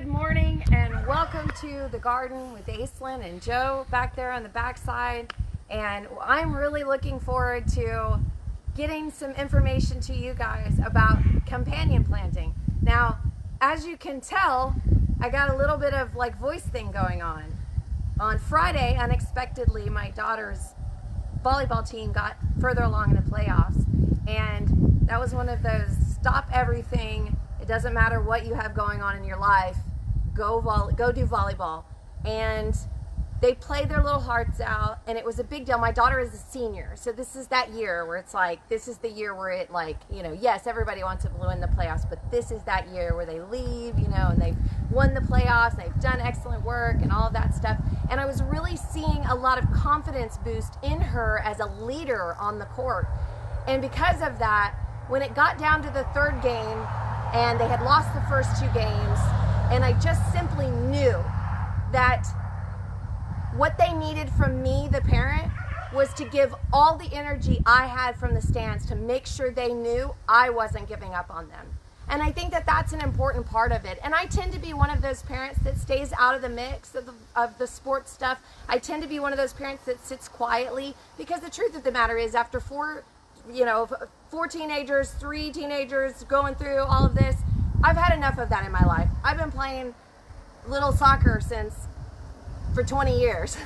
Good morning and welcome to the garden with Aislynn and Joe back there on the backside. And I'm really looking forward to getting some information to you guys about companion planting. Now, as you can tell, I got a little bit of like voice thing going on. On Friday, unexpectedly, my daughter's volleyball team got further along in the playoffs. And that was one of those stop everything. It doesn't matter what you have going on in your life, go do volleyball. And they played their little hearts out, and it was a big deal. My daughter is a senior, so this is that year where it's like, this is the year where it like, you know, yes, everybody wants to win the playoffs, but this is that year where they leave, you know, and they've won the playoffs, they've done excellent work and all of that stuff. And I was really seeing a lot of confidence boost in her as a leader on the court. And because of that, when it got down to the third game, and they had lost the first two games, and I just simply knew that what they needed from me, the parent, was to give all the energy I had from the stands to make sure they knew I wasn't giving up on them. And I think that that's an important part of it. And I tend to be one of those parents that stays out of the mix of the sports stuff. I tend to be one of those parents that sits quietly, because the truth of the matter is, after four teenagers, 3 teenagers going through all of this, I've had enough of that in my life. I've been playing little soccer for 20 years.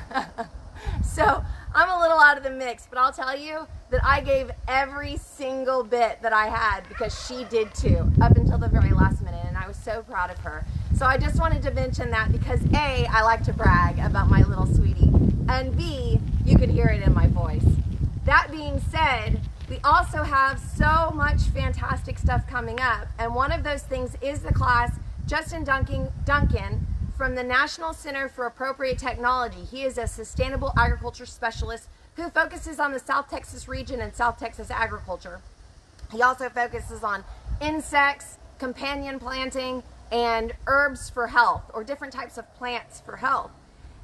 So I'm a little out of the mix, but I'll tell you that I gave every single bit that I had, because she did too, up until the very last minute, and I was so proud of her. So I just wanted to mention that because A, I like to brag about my little sweetie, and B, you could hear it in my voice. That being said, we also have so much fantastic stuff coming up, and one of those things is the class Justin Duncan from the National Center for Appropriate Technology. He is a sustainable agriculture specialist who focuses on the South Texas region and South Texas agriculture. He also focuses on insects, companion planting, and herbs for health, or different types of plants for health.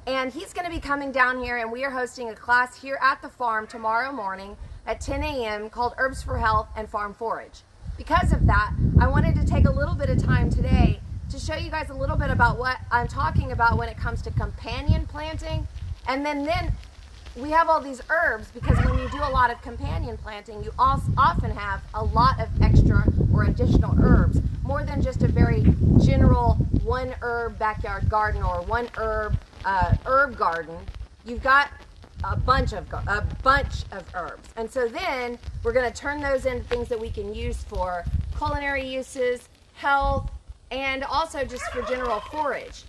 And he's going to be coming down here, and we are hosting a class here at the farm tomorrow morning at 10 a.m. called Herbs for Health and Farm Forage. Because of that, I wanted to take a little bit of time today to show you guys a little bit about what I'm talking about when it comes to companion planting. And then we have all these herbs, because when you do a lot of companion planting, you often have a lot of extra or additional herbs, more than just a very general one herb backyard garden or one herb herb garden. You've got a bunch of herbs. And so then we're going to turn those into things that we can use for culinary uses, health, and also just for general forage.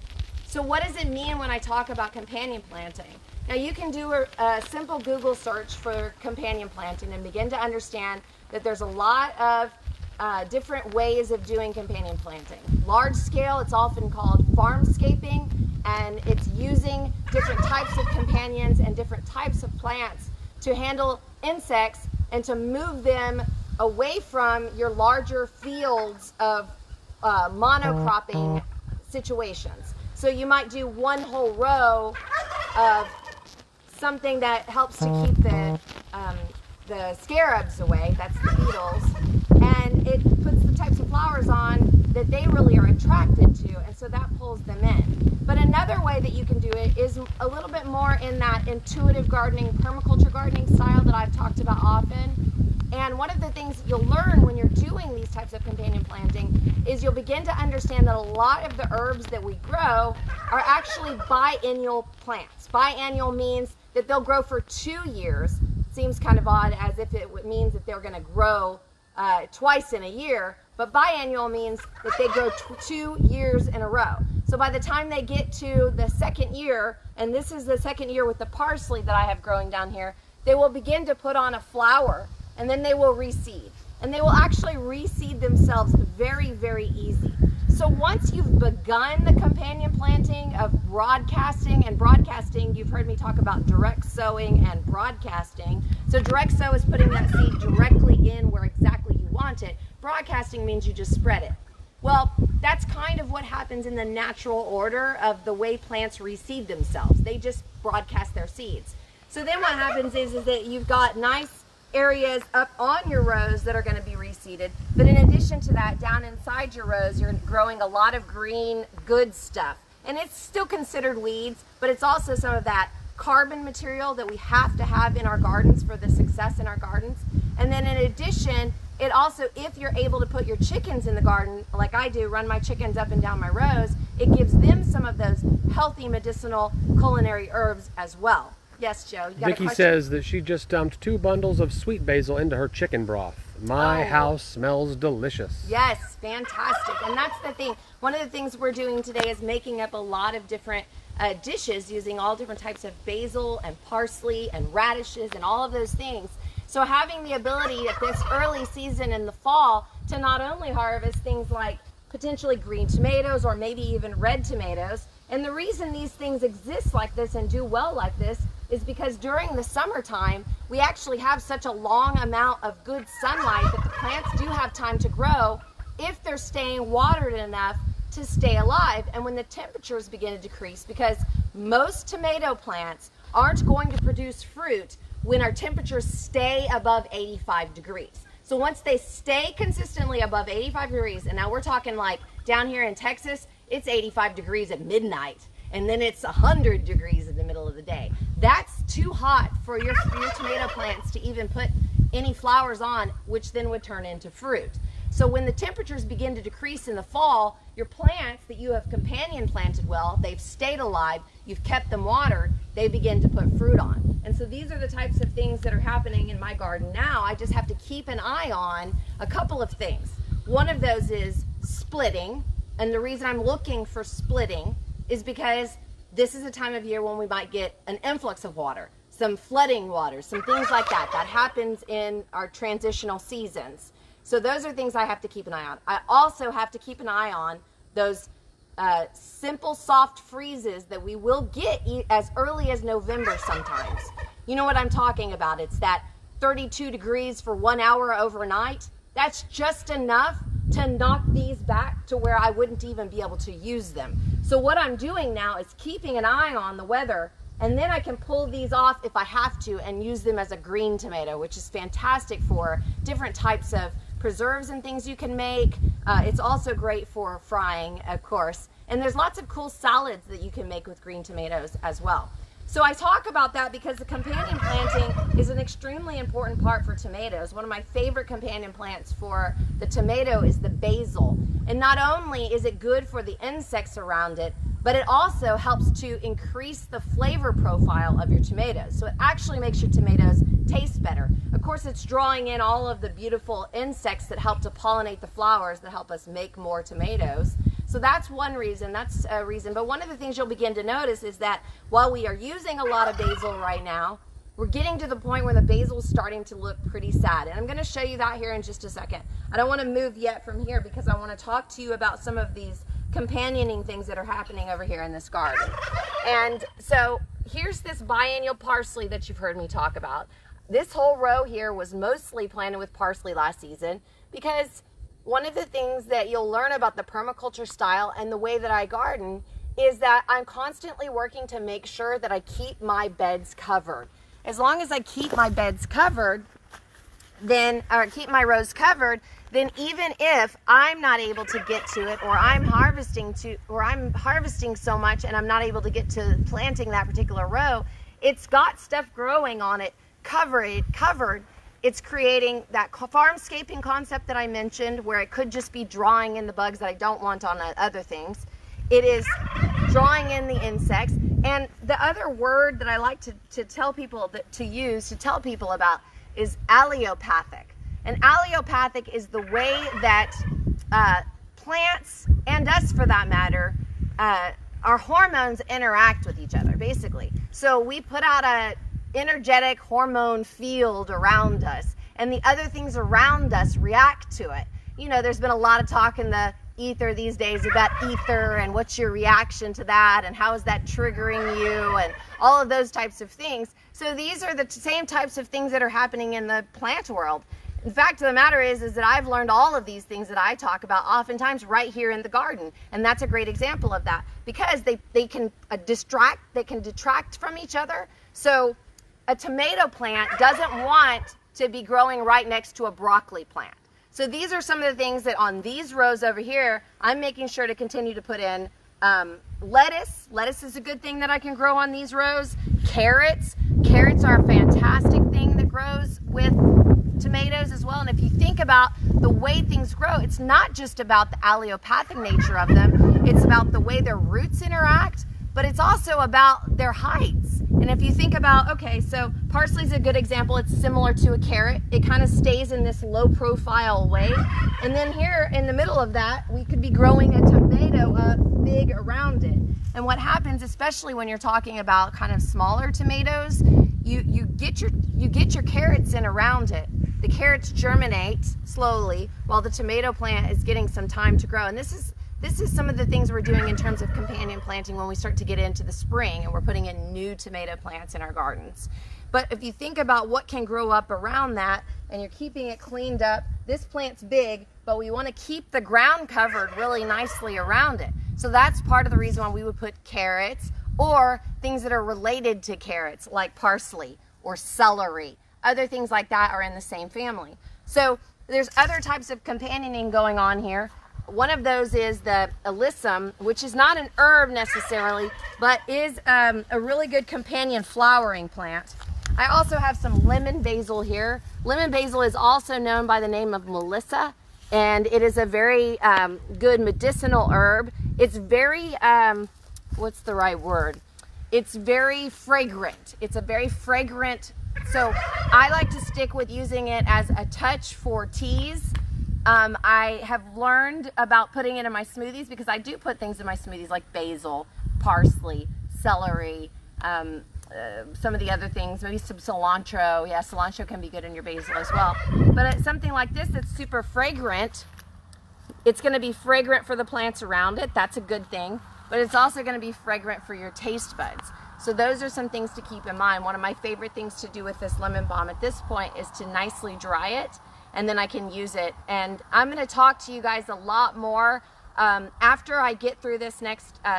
So what does it mean when I talk about companion planting? Now you can do a simple Google search for companion planting and begin to understand that there's a lot of different ways of doing companion planting. Large scale, it's often called farmscaping, and it's using different types of companions and different types of plants to handle insects and to move them away from your larger fields of monocropping situations. So you might do one whole row of something that helps to keep the scarabs away, that's the beetles, and it puts the types of flowers on that they really are attracted to, and so that pulls them in. But another way that you can do it is a little bit more in that intuitive gardening, permaculture gardening style that I've talked about often. And one of the things you'll learn when you're doing these types of companion planting is you'll begin to understand that a lot of the herbs that we grow are actually biennial plants. Biennial means that they'll grow for 2 years. Seems kind of odd, as if it means that they're going to grow twice in a year, but biennial means that they grow 2 years in a row. So by the time they get to the second year, and this is the second year with the parsley that I have growing down here, they will begin to put on a flower, and then they will reseed. And they will actually reseed themselves very, very easy. So once you've begun the companion planting of broadcasting, and broadcasting, you've heard me talk about direct sowing and broadcasting. So direct sow is putting that seed directly in where exactly you want it. Broadcasting means you just spread it. Well, that's kind of what happens in the natural order of the way plants reseed themselves. They just broadcast their seeds. So then what happens is that you've got nice areas up on your rows that are going to be reseeded. seeded. But in addition to that, down inside your rows, you're growing a lot of green, good stuff. And it's still considered weeds, but it's also some of that carbon material that we have to have in our gardens for the success in our gardens. And then in addition, it also, if you're able to put your chickens in the garden, like I do, run my chickens up and down my rows, it gives them some of those healthy medicinal culinary herbs as well. Yes, Joe, you got Vicky says that she just dumped 2 bundles of sweet basil into her chicken broth. My house smells delicious. Yes, fantastic. And that's the thing. One of the things we're doing today is making up a lot of different dishes using all different types of basil and parsley and radishes and all of those things. So having the ability at this early season in the fall to not only harvest things like potentially green tomatoes or maybe even red tomatoes. And the reason these things exist like this and do well like this is because during the summertime, we actually have such a long amount of good sunlight that the plants do have time to grow if they're staying watered enough to stay alive. And when the temperatures begin to decrease, because most tomato plants aren't going to produce fruit when our temperatures stay above 85 degrees. So once they stay consistently above 85 degrees, and now we're talking like down here in Texas, it's 85 degrees at midnight, and then it's 100 degrees in the middle of the day. That's too hot for your tomato plants to even put any flowers on, which then would turn into fruit. So when the temperatures begin to decrease in the fall, your plants that you have companion planted well, they've stayed alive, you've kept them watered, they begin to put fruit on. And so these are the types of things that are happening in my garden now. I just have to keep an eye on a couple of things. One of those is splitting. And the reason I'm looking for splitting is because this is a time of year when we might get an influx of water, some flooding water, some things like that. That happens in our transitional seasons. So those are things I have to keep an eye on. I also have to keep an eye on those simple soft freezes that we will get as early as November sometimes. You know what I'm talking about. It's that 32 degrees for 1 hour overnight. That's just enough to knock these back to where I wouldn't even be able to use them. So what I'm doing now is keeping an eye on the weather, and then I can pull these off if I have to and use them as a green tomato, which is fantastic for different types of preserves and things you can make. It's also great for frying, of course. And there's lots of cool salads that you can make with green tomatoes as well. So I talk about that because the companion planting is an extremely important part for tomatoes. One of my favorite companion plants for the tomato is the basil. And not only is it good for the insects around it, but it also helps to increase the flavor profile of your tomatoes. So it actually makes your tomatoes taste better. Of course, it's drawing in all of the beautiful insects that help to pollinate the flowers that help us make more tomatoes. So that's one reason, that's a reason. But one of the things you'll begin to notice is that while we are using a lot of basil right now, we're getting to the point where the basil is starting to look pretty sad. And I'm going to show you that here in just a second. I don't want to move yet from here because I want to talk to you about some of these companioning things that are happening over here in this garden. And so here's this biennial parsley that you've heard me talk about. This whole row here was mostly planted with parsley last season because one of the things that you'll learn about the permaculture style and the way that I garden is that I'm constantly working to make sure that I keep my beds covered. As long as I keep my beds covered, or keep my rows covered, then even if I'm not able to get to it, or I'm harvesting so much and I'm not able to get to planting that particular row, it's got stuff growing on it, covered. It's creating that farmscaping concept that I mentioned, where it could just be drawing in the bugs that I don't want on other things. It is drawing in the insects. And the other word that I like to tell people to tell people about is allelopathic. And allelopathic is the way that plants, and us for that matter, our hormones interact with each other, basically. So we put out a energetic hormone field around us, and the other things around us react to it. You know, there's been a lot of talk in the ether these days about ether and what's your reaction to that and how is that triggering you and all of those types of things. So these are the same types of things that are happening in the plant world. The fact of the matter is that I've learned all of these things that I talk about oftentimes right here in the garden, and that's a great example of that because they can detract from each other. So a tomato plant doesn't want to be growing right next to a broccoli plant. So these are some of the things that on these rows over here, I'm making sure to continue to put in lettuce. Lettuce is a good thing that I can grow on these rows. Carrots. Carrots are a fantastic thing that grows with tomatoes as well. And if you think about the way things grow, it's not just about the allelopathic nature of them. It's about the way their roots interact, but it's also about their heights. And if you think about, okay, so parsley's a good example. It's similar to a carrot. It kind of stays in this low profile way. And then here in the middle of that, we could be growing a tomato up big around it. And what happens, especially when you're talking about kind of smaller tomatoes, you get your carrots in around it. The carrots germinate slowly while the tomato plant is getting some time to grow. And this is some of the things we're doing in terms of companion planting when we start to get into the spring and we're putting in new tomato plants in our gardens. But if you think about what can grow up around that and you're keeping it cleaned up, this plant's big, but we want to keep the ground covered really nicely around it. So that's part of the reason why we would put carrots or things that are related to carrots like parsley or celery. Other things like that are in the same family. So there's other types of companioning going on here. One of those is the alyssum, which is not an herb necessarily, but is a really good companion flowering plant. I also have some lemon basil here. Lemon basil is also known by the name of Melissa, and it is a very good medicinal herb. It's very, what's the right word? It's very fragrant. It's a very fragrant, so I like to stick with using it as a touch for teas. I have learned about putting it in my smoothies because I do put things in my smoothies like basil, parsley, celery, some of the other things, maybe some cilantro. Yeah, cilantro can be good in your basil as well. But something like this that's super fragrant, it's going to be fragrant for the plants around it. That's a good thing. But it's also going to be fragrant for your taste buds. So those are some things to keep in mind. One of my favorite things to do with this lemon balm at this point is to nicely dry it, and then I can use it. And I'm going to talk to you guys a lot more after I get through this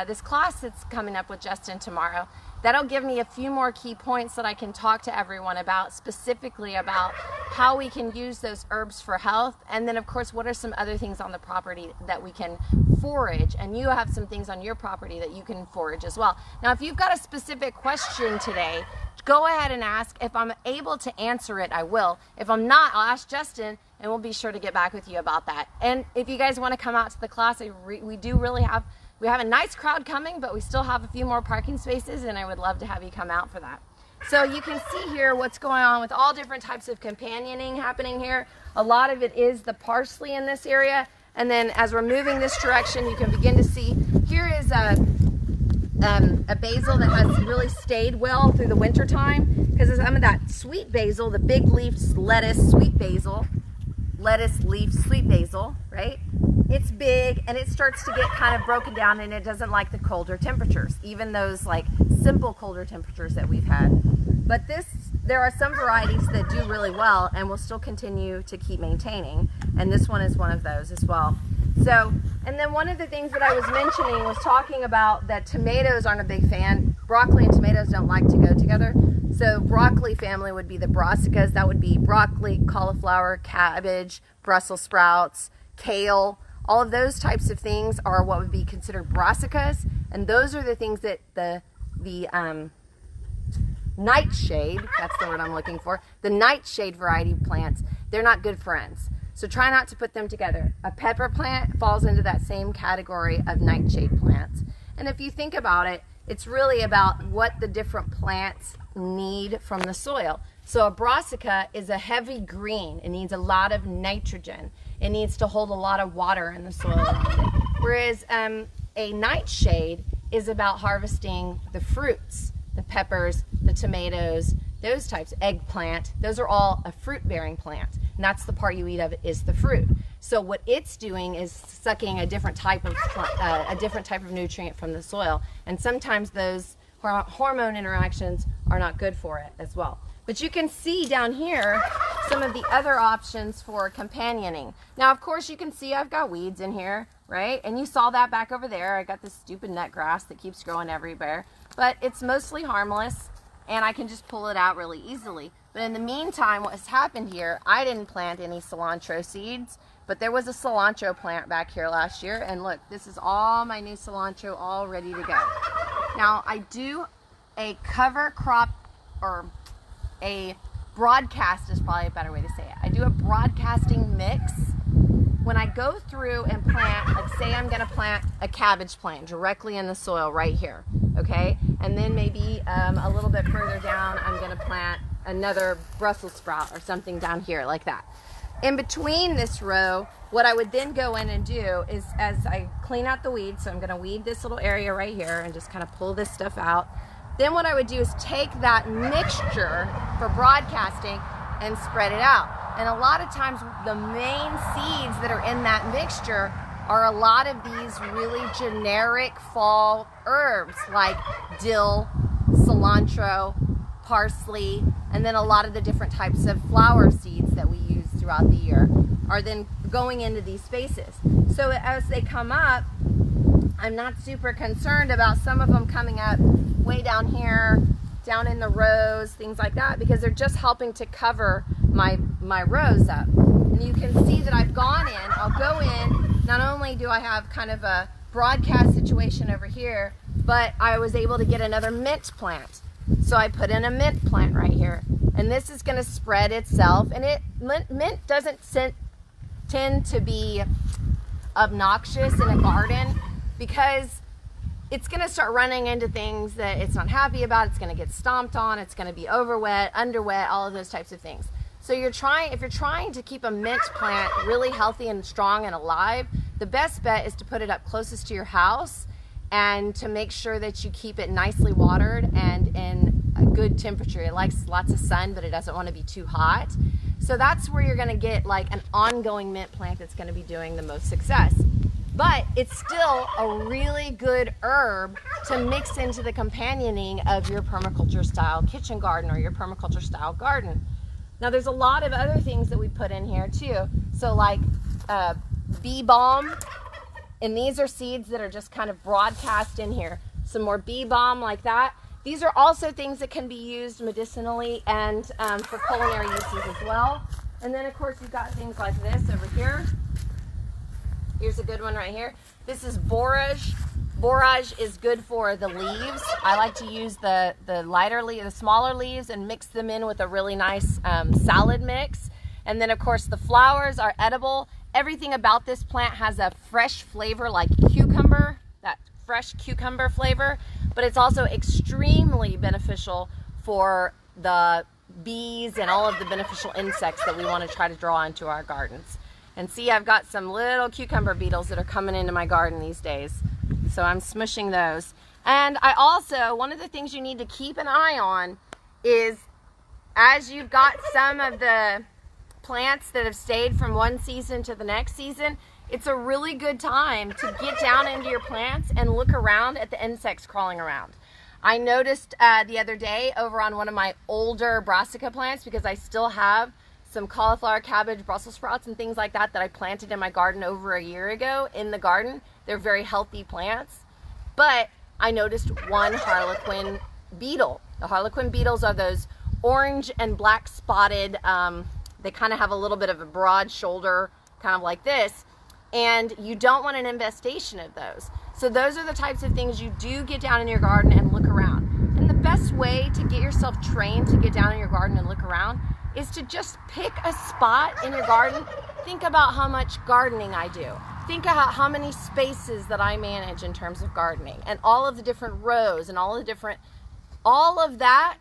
this class that's coming up with Justin tomorrow. That'll give me a few more key points that I can talk to everyone about, specifically about how we can use those herbs for health. And then of course, what are some other things on the property that we can forage? And you have some things on your property that you can forage as well. Now, if you've got a specific question today, go ahead and ask. If I'm able to answer it, I will. If I'm not, I'll ask Justin, and we'll be sure to get back with you about that. And if you guys want to come out to the class, we have a nice crowd coming, but we still have a few more parking spaces, and I would love to have you come out for that. So you can see here what's going on with all different types of companioning happening here. A lot of it is the parsley in this area, and then as we're moving this direction, you can begin to see here is a basil that has really stayed well through the winter time, because some of that sweet basil, the big leaf lettuce sweet basil, lettuce leaf sweet basil, right? It's big and it starts to get kind of broken down, and it doesn't like the colder temperatures, even those like simple colder temperatures that we've had. But there are some varieties that do really well and will still continue to keep maintaining, and this one is one of those as well. So, and then one of the things that I was mentioning was talking about that tomatoes aren't a big fan. Broccoli and tomatoes don't like to go together. So broccoli family would be the brassicas. That would be broccoli, cauliflower, cabbage, Brussels sprouts, kale. All of those types of things are what would be considered brassicas. And those are the things that the nightshade, that's the word I'm looking for, the nightshade variety plants, they're not good friends. So try not to put them together. A pepper plant falls into that same category of nightshade plants. And if you think about it, it's really about what the different plants need from the soil. So a brassica is a heavy green. It needs a lot of nitrogen. It needs to hold a lot of water in the soil around it. Whereas a nightshade is about harvesting the fruits, the peppers, the tomatoes, those types, eggplant, those are all a fruit-bearing plant. And that's the part you eat of it, is the fruit. So what it's doing is sucking a different type of nutrient from the soil. And sometimes those hormone interactions are not good for it as well. But you can see down here some of the other options for companioning. Now, of course, you can see I've got weeds in here, right? And you saw that back over there. I got this stupid nut grass that keeps growing everywhere. But it's mostly harmless, and I can just pull it out really easily. But in the meantime, what has happened here, I didn't plant any cilantro seeds, but there was a cilantro plant back here last year. And look, this is all my new cilantro all ready to go. Now, I do a cover crop, or a broadcast is probably a better way to say it. I do a broadcasting mix. When I go through and plant, like say I'm gonna plant a cabbage plant directly in the soil right here, okay? And then maybe a little bit further down, I'm gonna plant another Brussels sprout or something down here like that. In between this row, what I would then go in and do is, as I clean out the weeds, so I'm gonna weed this little area right here and just kind of pull this stuff out. Then what I would do is take that mixture for broadcasting and spread it out. And a lot of times the main seeds that are in that mixture are a lot of these really generic fall herbs like dill, cilantro, parsley, and then a lot of the different types of flower seeds that we use throughout the year are then going into these spaces. So as they come up, I'm not super concerned about some of them coming up way down here, down in the rows, things like that, because they're just helping to cover my rows up. And you can see that I've gone in, I'll go in, not only do I have kind of a broadcast situation over here, but I was able to get another mint plant. So I put in a mint plant right here, and this is going to spread itself. And mint doesn't tend to be obnoxious in a garden, because it's going to start running into things that it's not happy about. It's going to get stomped on. It's going to be overwet, underwet, all of those types of things. So if you're trying to keep a mint plant really healthy and strong and alive, the best bet is to put it up closest to your house and to make sure that you keep it nicely watered and in a good temperature. It likes lots of sun, but it doesn't want to be too hot. So that's where you're going to get like an ongoing mint plant that's going to be doing the most success. But it's still a really good herb to mix into the companioning of your permaculture style kitchen garden or your permaculture style garden. Now there's a lot of other things that we put in here too. So like bee balm, and these are seeds that are just kind of broadcast in here. Some more bee balm like that. These are also things that can be used medicinally and for culinary uses as well. And then of course you've got things like this over here. Here's a good one right here. This is borage. Borage is good for the leaves. I like to use the lighter leaves, the smaller leaves, and mix them in with a really nice salad mix. And then of course the flowers are edible. Everything about this plant has a fresh flavor like cucumber, that fresh cucumber flavor, but it's also extremely beneficial for the bees and all of the beneficial insects that we want to try to draw into our gardens. And see, I've got some little cucumber beetles that are coming into my garden these days. So I'm smushing those. And I also, one of the things you need to keep an eye on is, as you've got some of the plants that have stayed from one season to the next season, it's a really good time to get down into your plants and look around at the insects crawling around. I noticed the other day over on one of my older brassica plants, because I still have some cauliflower, cabbage, Brussels sprouts, and things like that that I planted in my garden over a year ago in the garden. They're very healthy plants. But I noticed one Harlequin beetle. The Harlequin beetles are those orange and black spotted, they kind of have a little bit of a broad shoulder, kind of like this. And you don't want an infestation of those. So those are the types of things you do get down in your garden and look around. And the best way to get yourself trained to get down in your garden and look around is to just pick a spot in your garden. Think about how much gardening I do. Think about how many spaces that I manage in terms of gardening, and all of the different rows and all of that.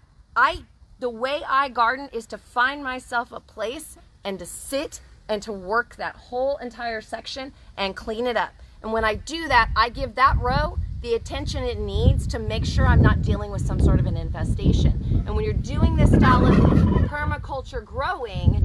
The way I garden is to find myself a place and to sit and to work that whole entire section and clean it up. And when I do that, I give that row the attention it needs to make sure I'm not dealing with some sort of an infestation. And when you're doing this style of permaculture growing,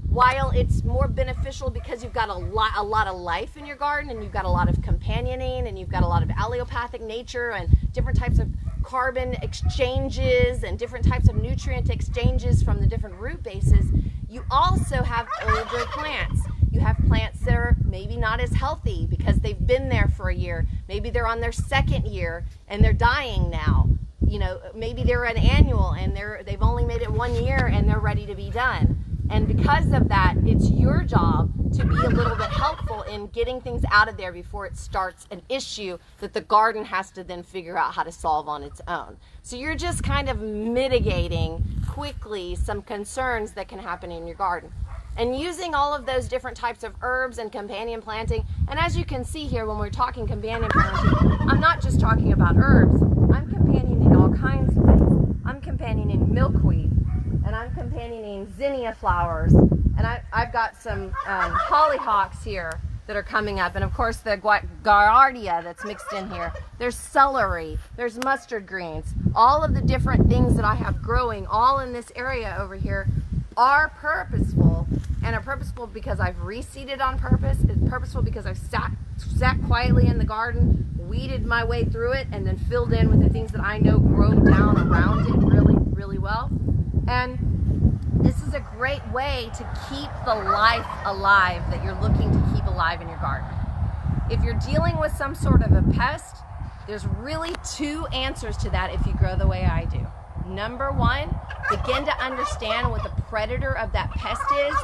while it's more beneficial because you've got a lot of life in your garden, and you've got a lot of companioning, and you've got a lot of allelopathic nature and different types of carbon exchanges and different types of nutrient exchanges from the different root bases, you also have older plants. You have plants that are maybe not as healthy because they've been there for a year. Maybe they're on their second year and they're dying now. you know, maybe they're an annual and they've only made it 1 year and they're ready to be done. And because of that, it's your job to be a little bit helpful in getting things out of there before it starts an issue that the garden has to then figure out how to solve on its own. So you're just kind of mitigating quickly some concerns that can happen in your garden. And using all of those different types of herbs and companion planting, and as you can see here, when we're talking companion planting, I'm not just talking about herbs. I'm companioning all kinds of things. I'm companioning milkweed, and I'm companioning zinnia flowers, and I've got some hollyhocks here that are coming up, and of course the Guardia that's mixed in here. There's celery, there's mustard greens, all of the different things that I have growing all in this area over here are purposeful, and are purposeful because I've reseeded on purpose. It's purposeful because I've sat quietly in the garden, weeded my way through it, and then filled in with the things that I know grow down around it really, really well. And this is a great way to keep the life alive that you're looking to keep alive in your garden. If you're dealing with some sort of a pest, there's really two answers to that if you grow the way I do. Number one, begin to understand what the predator of that pest is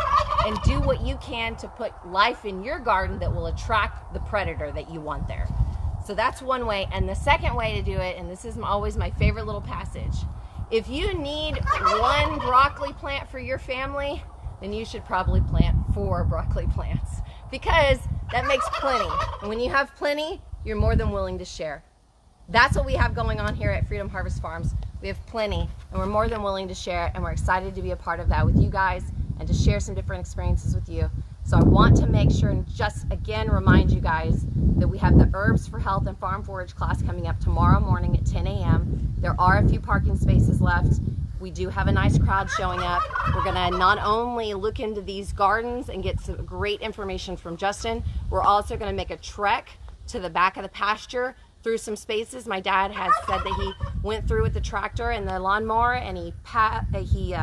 and do what you can to put life in your garden that will attract the predator that you want there. So that's one way. And the second way to do it, and this is always my favorite little passage, if you need one broccoli plant for your family, then you should probably plant 4 broccoli plants, because that makes plenty. And when you have plenty, you're more than willing to share. That's what we have going on here at Freedom Harvest Farms. We have plenty, and we're more than willing to share, and we're excited to be a part of that with you guys and to share some different experiences with you. So I want to make sure and just again remind you guys that we have the Herbs for Health and Farm Forage class coming up tomorrow morning at 10 a.m. There are a few parking spaces left. We do have a nice crowd showing up. We're gonna not only look into these gardens and get some great information from Justin, we're also gonna make a trek to the back of the pasture through some spaces. My dad has said that he went through with the tractor and the lawnmower, and he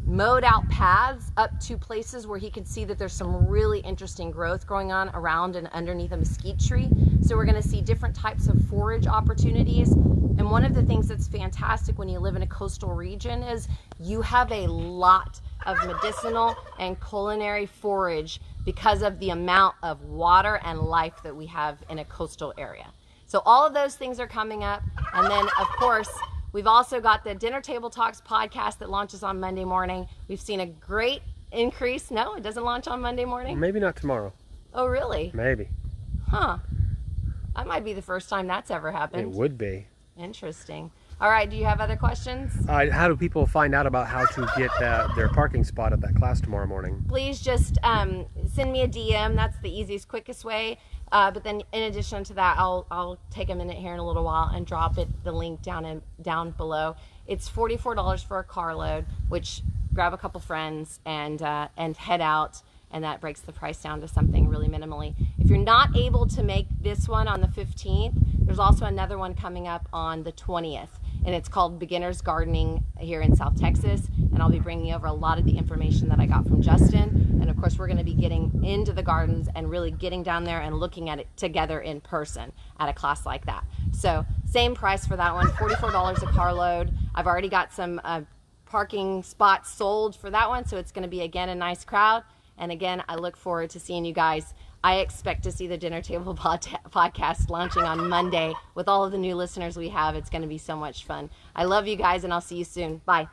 mowed out paths up to places where he could see that there's some really interesting growth going on around and underneath a mesquite tree. So we're going to see different types of forage opportunities. And one of the things that's fantastic when you live in a coastal region is you have a lot of medicinal and culinary forage because of the amount of water and life that we have in a coastal area. So all of those things are coming up. And then, of course, we've also got the Dinner Table Talks podcast that launches on Monday morning. We've seen a great increase. No, it doesn't launch on Monday morning? Well, maybe not tomorrow. Oh, really? Maybe. Huh. That might be the first time that's ever happened. It would be. Interesting. All right, do you have other questions? How do people find out about how to get their parking spot at that class tomorrow morning? Please just send me a DM. That's the easiest, quickest way. But then in addition to that, I'll take a minute here in a little while and drop the link down below. It's $44 for a carload, which grab a couple friends and head out, and that breaks the price down to something really minimally. If you're not able to make this one on the 15th, there's also another one coming up on the 20th, and it's called Beginner's Gardening here in South Texas, and I'll be bringing over a lot of the information that I got from Justin, and of course we're going to be getting into the gardens and really getting down there and looking at it together in person at a class like that. So same price for that one, $44 a carload. I've already got some parking spots sold for that one, so it's going to be again a nice crowd. And again, I look forward to seeing you guys. I expect to see the Dinner Table podcast launching on Monday with all of the new listeners we have. It's going to be so much fun. I love you guys, and I'll see you soon. Bye.